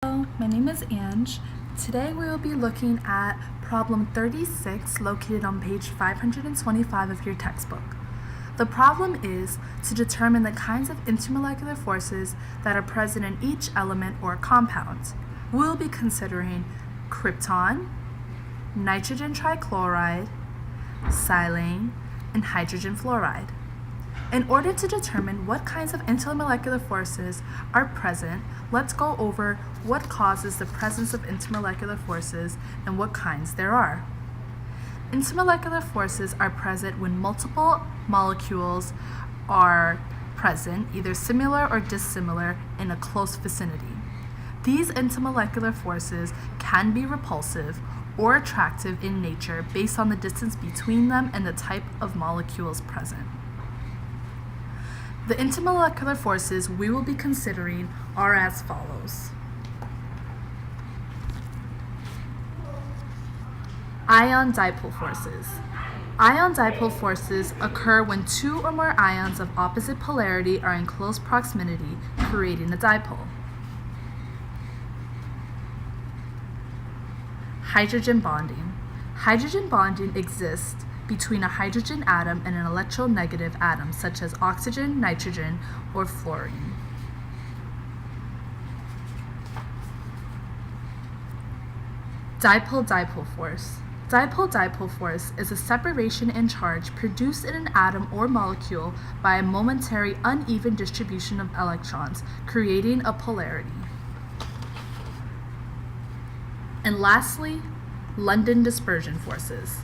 Hello, my name is Ange. Today we will be looking at problem 36 located on page 525 of your textbook. The problem is to determine the kinds of intermolecular forces that are present in each element or compound. We'll be considering krypton, nitrogen trichloride, silane, and hydrogen fluoride. In order to determine what kinds of intermolecular forces are present, let's go over what causes the presence of intermolecular forces and what kinds there are. Intermolecular forces are present when multiple molecules are present, either similar or dissimilar, in a close vicinity. These intermolecular forces can be repulsive or attractive in nature based on the distance between them and the type of molecules present. The intermolecular forces we will be considering are as follows. Ion dipole forces. Ion dipole forces occur when two or more ions of opposite polarity are in close proximity, creating a dipole. Hydrogen bonding. Hydrogen bonding exists between a hydrogen atom and an electronegative atom, such as oxygen, nitrogen, or fluorine. Dipole-dipole force. Dipole-dipole force is a separation in charge produced in an atom or molecule by a momentary uneven distribution of electrons, creating a polarity. And lastly, London dispersion forces.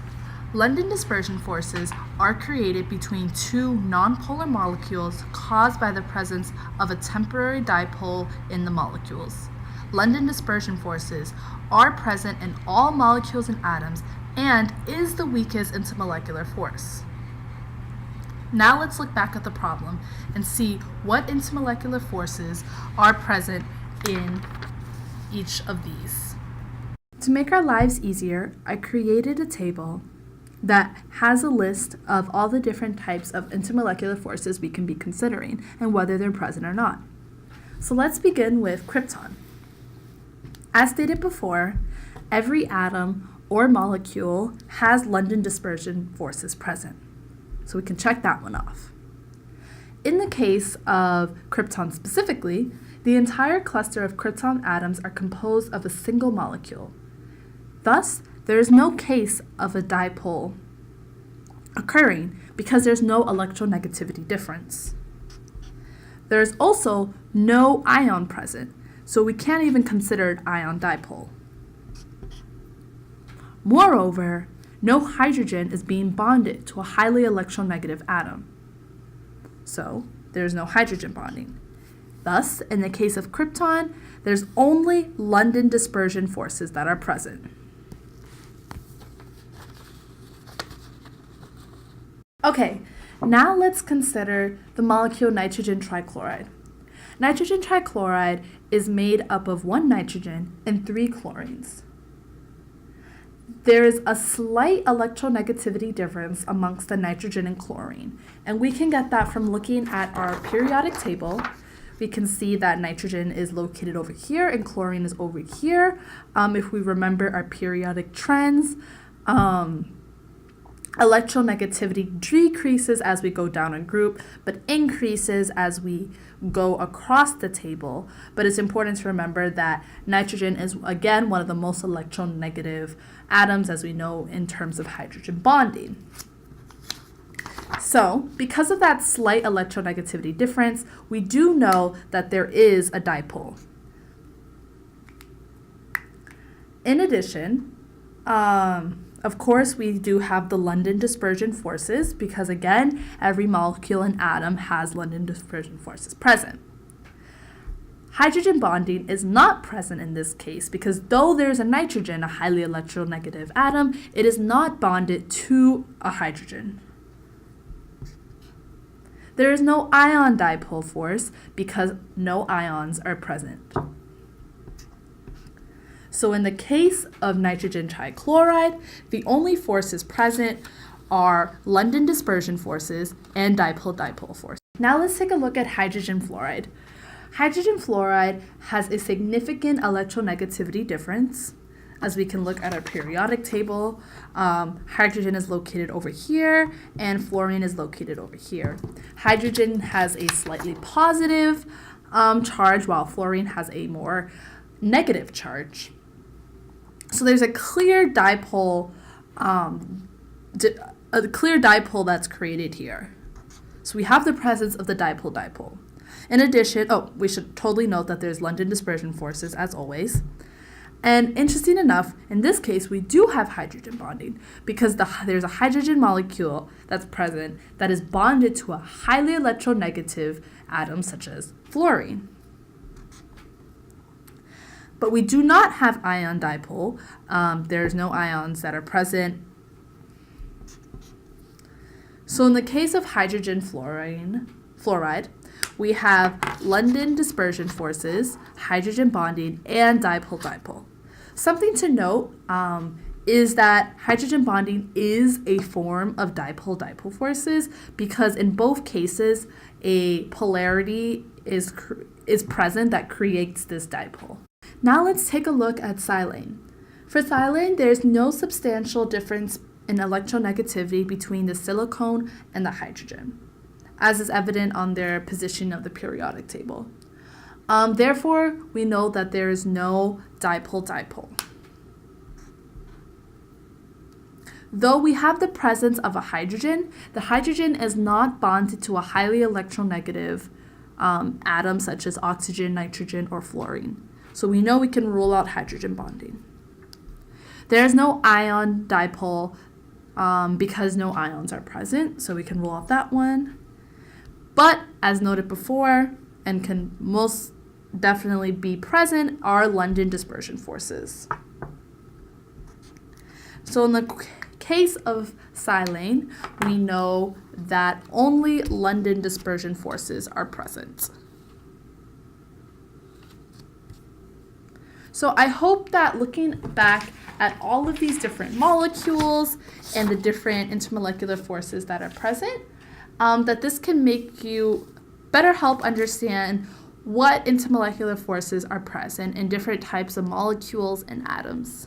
London dispersion forces are created between two nonpolar molecules caused by the presence of a temporary dipole in the molecules. London dispersion forces are present in all molecules and atoms and is the weakest intermolecular force. Now let's look back at the problem and see what intermolecular forces are present in each of these. To make our lives easier, I created a table that has a list of all the different types of intermolecular forces we can be considering and whether they're present or not. So let's begin with krypton. As stated before, every atom or molecule has London dispersion forces present. So we can check that one off. In the case of krypton specifically, the entire cluster of krypton atoms are composed of a single molecule. Thus, there is no case of a dipole occurring because there's no electronegativity difference. There is also no ion present, so we can't even consider it ion dipole. Moreover, no hydrogen is being bonded to a highly electronegative atom, so there's no hydrogen bonding. Thus, in the case of krypton, there's only London dispersion forces that are present. Okay, now let's consider the molecule nitrogen trichloride. Nitrogen trichloride is made up of one nitrogen and three chlorines. There is a slight electronegativity difference amongst the nitrogen and chlorine, and we can get that from looking at our periodic table. We can see that nitrogen is located over here and chlorine is over here. If we remember our periodic trends, electronegativity decreases as we go down a group, but increases as we go across the table. But it's important to remember that nitrogen is, again, one of the most electronegative atoms, as we know in terms of hydrogen bonding. So, because of that slight electronegativity difference, we do know that there is a dipole. In addition, of course, we do have the London dispersion forces because, again, every molecule and atom has London dispersion forces present. Hydrogen bonding is not present in this case because though there's a nitrogen, a highly electronegative atom, it is not bonded to a hydrogen. There is no ion dipole force because no ions are present. So in the case of nitrogen trichloride, the only forces present are London dispersion forces and dipole-dipole force. Now let's take a look at hydrogen fluoride. Hydrogen fluoride has a significant electronegativity difference. As we can look at our periodic table, hydrogen is located over here and fluorine is located over here. Hydrogen has a slightly positive charge while fluorine has a more negative charge. So there's a clear dipole, that's created here. So we have the presence of the dipole-dipole. In addition, we should totally note that there's London dispersion forces as always. And interesting enough, in this case, we do have hydrogen bonding because there's a hydrogen molecule that's present that is bonded to a highly electronegative atom such as fluorine. But we do not have ion dipole. There's no ions that are present. So in the case of hydrogen fluoride, we have London dispersion forces, hydrogen bonding, and dipole-dipole. Something to note is that hydrogen bonding is a form of dipole-dipole forces because in both cases, a polarity is present that creates this dipole. Now let's take a look at silane. For silane, there's no substantial difference in electronegativity between the silicone and the hydrogen, as is evident on their position of the periodic table. Therefore, we know that there is no dipole-dipole. Though we have the presence of a hydrogen, the hydrogen is not bonded to a highly electronegative atom such as oxygen, nitrogen, or fluorine. So we know we can rule out hydrogen bonding. There is no ion dipole because no ions are present, so we can rule out that one. But as noted before, and can most definitely be present, are London dispersion forces. So in the case of silane, we know that only London dispersion forces are present. So I hope that looking back at all of these different molecules and the different intermolecular forces that are present, that this can make you better help understand what intermolecular forces are present in different types of molecules and atoms.